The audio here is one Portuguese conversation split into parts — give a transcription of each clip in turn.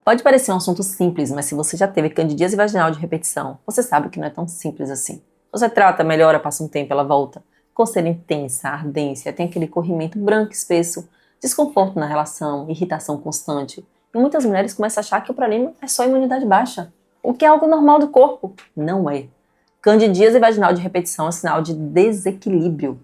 Pode parecer um assunto simples, mas se você já teve candidíase vaginal de repetição, você sabe que não é tão simples assim. Você trata, melhora, passa um tempo, ela volta. Coceira intensa, ardência, tem aquele corrimento branco espesso, desconforto na relação, irritação constante. E muitas mulheres começam a achar que o problema é só imunidade baixa, o que é algo normal do corpo. Não é. Candidíase vaginal de repetição é sinal de desequilíbrio.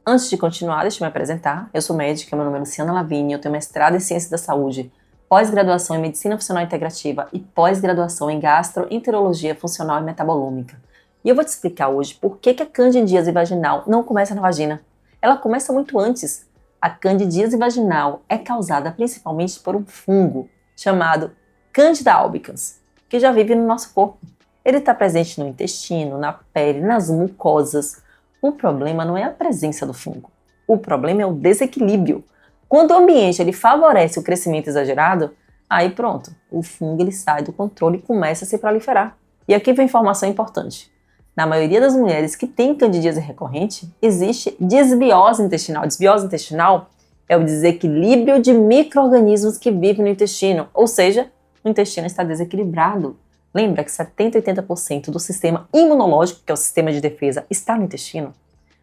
Antes de continuar, deixa eu me apresentar. Eu sou médica, meu nome é Luciana Lavigne, eu tenho mestrado em Ciências da Saúde, pós-graduação em Medicina Funcional Integrativa e pós-graduação em Gastroenterologia Funcional e Metabolômica. E eu vou te explicar hoje por que a candidíase vaginal não começa na vagina. Ela começa muito antes. A candidíase vaginal é causada principalmente por um fungo chamado Candida albicans, que já vive no nosso corpo. Ele está presente no intestino, na pele, nas mucosas. O problema não é a presença do fungo. O problema é o desequilíbrio. Quando o ambiente ele favorece o crescimento exagerado, aí pronto, o fungo ele sai do controle e começa a se proliferar. E aqui vem informação importante. Na maioria das mulheres que têm candidíase recorrente, existe disbiose intestinal. Disbiose intestinal é o desequilíbrio de micro-organismos que vivem no intestino, ou seja, o intestino está desequilibrado. Lembra que 70 a 80% do sistema imunológico, que é o sistema de defesa, está no intestino?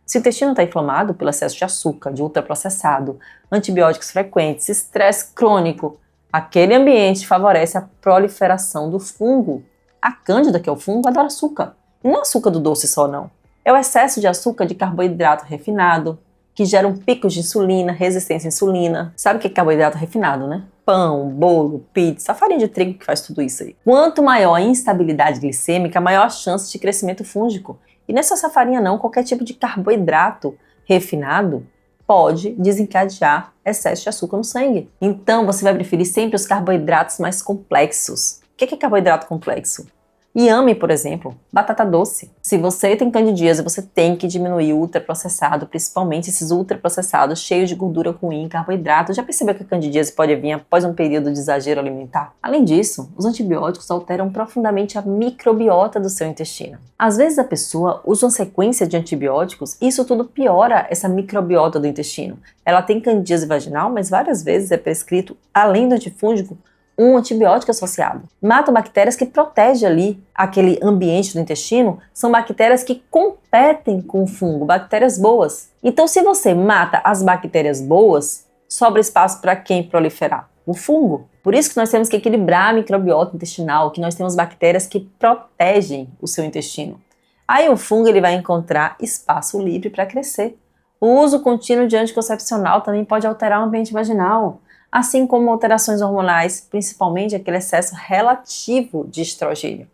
Se o intestino está inflamado pelo excesso de açúcar, de ultraprocessado, antibióticos frequentes, estresse crônico, aquele ambiente favorece a proliferação do fungo. A cândida, que é o fungo, adora açúcar. E não é açúcar do doce só, não. É o excesso de açúcar de carboidrato refinado, que geram picos de insulina, resistência à insulina. Sabe o que é carboidrato refinado, né? Pão, bolo, pizza, a farinha de trigo que faz tudo isso aí. Quanto maior a instabilidade glicêmica, maior a chance de crescimento fúngico. E não é só essa farinha não, qualquer tipo de carboidrato refinado pode desencadear excesso de açúcar no sangue. Então você vai preferir sempre os carboidratos mais complexos. O que é carboidrato complexo? Inhame, por exemplo, batata doce. Se você tem candidíase, você tem que diminuir o ultraprocessado, principalmente esses ultraprocessados cheios de gordura ruim, carboidrato. Já percebeu que a candidíase pode vir após um período de exagero alimentar? Além disso, os antibióticos alteram profundamente a microbiota do seu intestino. Às vezes a pessoa usa uma sequência de antibióticos e isso tudo piora essa microbiota do intestino. Ela tem candidíase vaginal, mas várias vezes é prescrito, além do antifúngico, um antibiótico associado. Mata bactérias que protegem ali aquele ambiente do intestino, são bactérias que competem com o fungo, bactérias boas. Então, se você mata as bactérias boas, sobra espaço para quem proliferar? O fungo. Por isso que nós temos que equilibrar a microbiota intestinal, que nós temos bactérias que protegem o seu intestino. Aí o fungo ele vai encontrar espaço livre para crescer. O uso contínuo de anticoncepcional também pode alterar o ambiente vaginal, assim como alterações hormonais, principalmente aquele excesso relativo de estrogênio.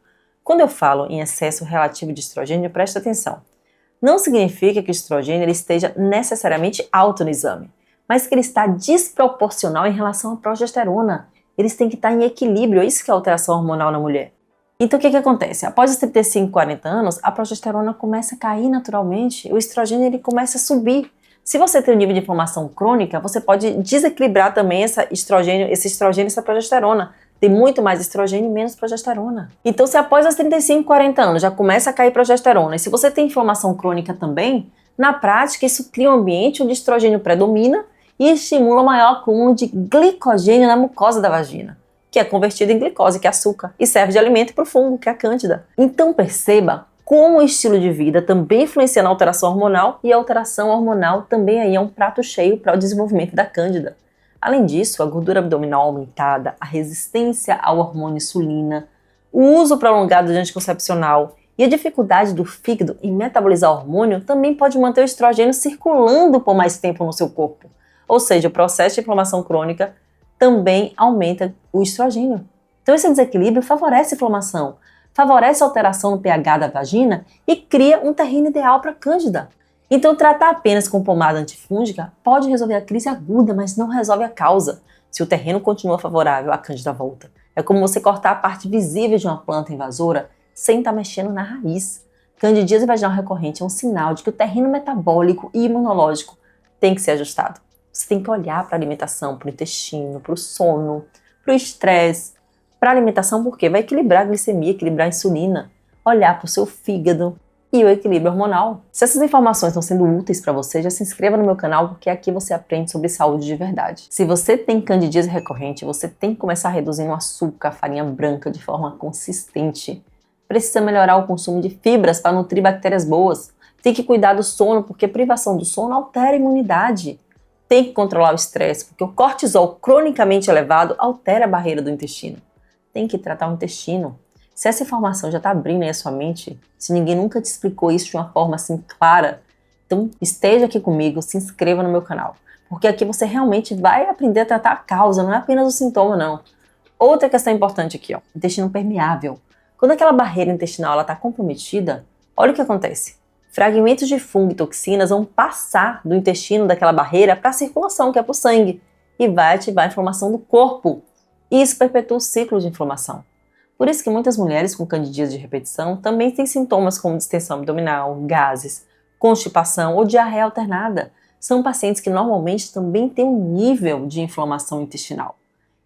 Quando eu falo em excesso relativo de estrogênio, presta atenção. Não significa que o estrogênio ele esteja necessariamente alto no exame, mas que ele está desproporcional em relação à progesterona. Eles têm que estar em equilíbrio, isso que é alteração hormonal na mulher. Então o que acontece? Após os 35, 40 anos, a progesterona começa a cair naturalmente, o estrogênio ele começa a subir. Se você tem um nível de inflamação crônica, você pode desequilibrar também esse estrogênio, essa progesterona. Tem muito mais estrogênio e menos progesterona. Então, se após os 35, 40 anos já começa a cair progesterona, e se você tem inflamação crônica também, na prática isso cria um ambiente onde o estrogênio predomina e estimula o maior acúmulo de glicogênio na mucosa da vagina, que é convertido em glicose, que é açúcar, e serve de alimento para o fungo, que é a cândida. Então perceba como o estilo de vida também influencia na alteração hormonal, e a alteração hormonal também aí é um prato cheio para o desenvolvimento da cândida. Além disso, a gordura abdominal aumentada, a resistência ao hormônio insulina, o uso prolongado de anticoncepcional e a dificuldade do fígado em metabolizar o hormônio também pode manter o estrogênio circulando por mais tempo no seu corpo. Ou seja, o processo de inflamação crônica também aumenta o estrogênio. Então esse desequilíbrio favorece a inflamação, favorece a alteração no pH da vagina e cria um terreno ideal para a cândida. Então, tratar apenas com pomada antifúngica pode resolver a crise aguda, mas não resolve a causa. Se o terreno continua favorável, a cândida volta. É como você cortar a parte visível de uma planta invasora sem estar mexendo na raiz. Candidíase vaginal recorrente é um sinal de que o terreno metabólico e imunológico tem que ser ajustado. Você tem que olhar para a alimentação, para o intestino, para o sono, para o estresse, para a alimentação, porque vai equilibrar a glicemia, equilibrar a insulina, olhar para o seu fígado. e o equilíbrio hormonal. Se essas informações estão sendo úteis para você, já se inscreva no meu canal, porque aqui você aprende sobre saúde de verdade. Se você tem candidíase recorrente, você tem que começar reduzindo o açúcar, a farinha branca de forma consistente. Precisa melhorar o consumo de fibras para nutrir bactérias boas. Tem que cuidar do sono, porque privação do sono altera a imunidade. Tem que controlar o estresse, porque o cortisol cronicamente elevado altera a barreira do intestino. Tem que tratar o intestino. Se essa informação já está abrindo aí a sua mente, se ninguém nunca te explicou isso de uma forma assim clara, então esteja aqui comigo, se inscreva no meu canal. Porque aqui você realmente vai aprender a tratar a causa, não é apenas o sintoma, não. Outra questão importante aqui, ó, intestino permeável. Quando aquela barreira intestinal está comprometida, olha o que acontece. Fragmentos de fungo e toxinas vão passar do intestino daquela barreira para a circulação, que é para o sangue, e vai ativar a inflamação do corpo. Isso perpetua o ciclo de inflamação. Por isso que muitas mulheres com candidíase de repetição também têm sintomas como distensão abdominal, gases, constipação ou diarreia alternada. São pacientes que normalmente também têm um nível de inflamação intestinal.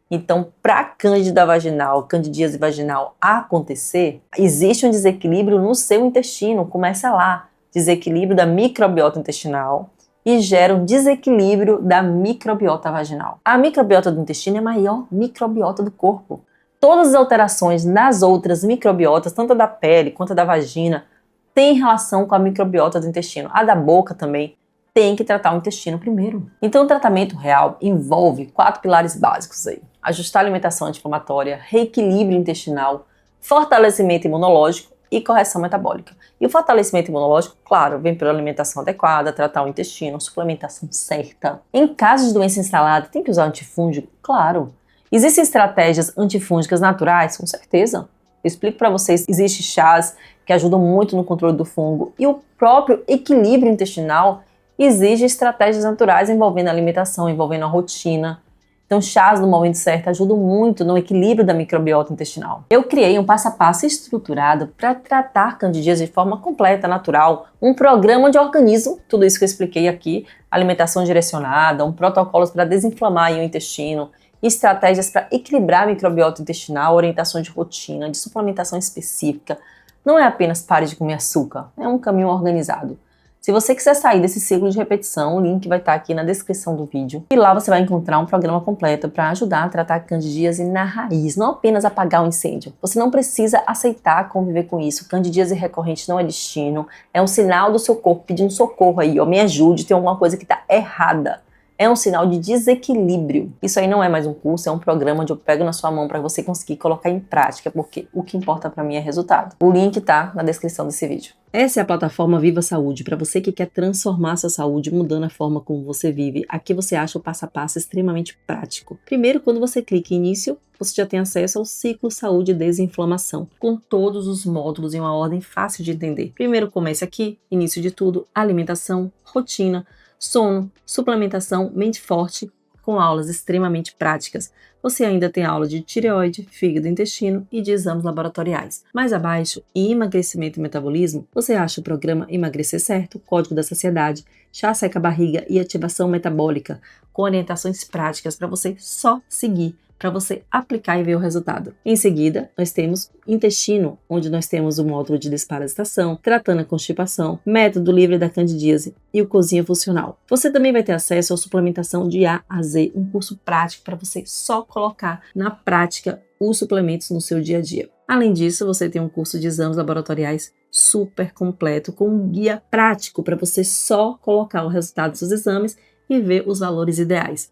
Então, para a cândida vaginal, candidíase vaginal acontecer, existe um desequilíbrio no seu intestino, começa lá, desequilíbrio da microbiota intestinal e gera um desequilíbrio da microbiota vaginal. A microbiota do intestino é a maior microbiota do corpo. Todas as alterações nas outras microbiotas, tanto a da pele quanto a da vagina, têm relação com a microbiota do intestino. A da boca também tem que tratar o intestino primeiro. Então o tratamento real envolve 4 pilares básicos aí. Ajustar a alimentação anti-inflamatória, reequilíbrio intestinal, fortalecimento imunológico e correção metabólica. E o fortalecimento imunológico, claro, vem pela alimentação adequada, tratar o intestino, suplementação certa. Em caso de doença instalada, tem que usar antifúngico? Claro. Existem estratégias antifúngicas naturais? Com certeza. Eu explico para vocês, existem chás que ajudam muito no controle do fungo e o próprio equilíbrio intestinal exige estratégias naturais envolvendo a alimentação, envolvendo a rotina. Então, chás no momento certo ajudam muito no equilíbrio da microbiota intestinal. Eu criei um passo a passo estruturado para tratar candidíase de forma completa, natural, um programa de organismo, tudo isso que eu expliquei aqui, alimentação direcionada, protocolos para desinflamar o intestino, estratégias para equilibrar a microbiota intestinal, orientação de rotina, de suplementação específica. Não é apenas pare de comer açúcar, é um caminho organizado. Se você quiser sair desse ciclo de repetição, o link vai estar aqui na descrição do vídeo. E lá você vai encontrar um programa completo para ajudar a tratar a candidíase na raiz, não apenas apagar o incêndio. Você não precisa aceitar conviver com isso. Candidíase recorrente não é destino, é um sinal do seu corpo pedindo socorro aí, ó, me ajude, tem alguma coisa que está errada. É um sinal de desequilíbrio. Isso aí não é mais um curso, é um programa onde eu pego na sua mão para você conseguir colocar em prática, porque o que importa para mim é resultado. O link tá na descrição desse vídeo. Essa é a plataforma Viva Saúde, para você que quer transformar sua saúde, mudando a forma como você vive. Aqui você acha o passo a passo extremamente prático. Primeiro, quando você clica em início, você já tem acesso ao ciclo saúde e desinflamação, com todos os módulos em uma ordem fácil de entender. Primeiro, comece aqui, início de tudo, alimentação, rotina, sono, suplementação, mente forte, com aulas extremamente práticas. Você ainda tem aula de tireoide, fígado e intestino e de exames laboratoriais. Mais abaixo, em emagrecimento e metabolismo, você acha o programa Emagrecer Certo, Código da Saciedade, Chá Seca Barriga e Ativação Metabólica, com orientações práticas para você só seguir, para você aplicar e ver o resultado. Em seguida, nós temos intestino, onde nós temos o módulo de desparasitação, tratando a constipação, método livre da candidíase e o cozinha funcional. Você também vai ter acesso à suplementação de A a Z, um curso prático para você só colocar na prática os suplementos no seu dia a dia. Além disso, você tem um curso de exames laboratoriais super completo, com um guia prático para você só colocar o resultado dos seus exames e ver os valores ideais.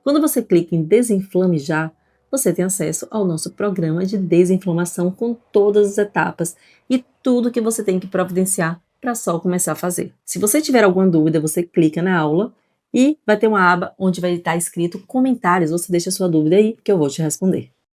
Quando você clica em Desinflame Já, você tem acesso ao nosso programa de desinflamação com todas as etapas e tudo que você tem que providenciar para só começar a fazer. Se você tiver alguma dúvida, você clica na aula e vai ter uma aba onde vai estar escrito comentários. Você deixa a sua dúvida aí que eu vou te responder.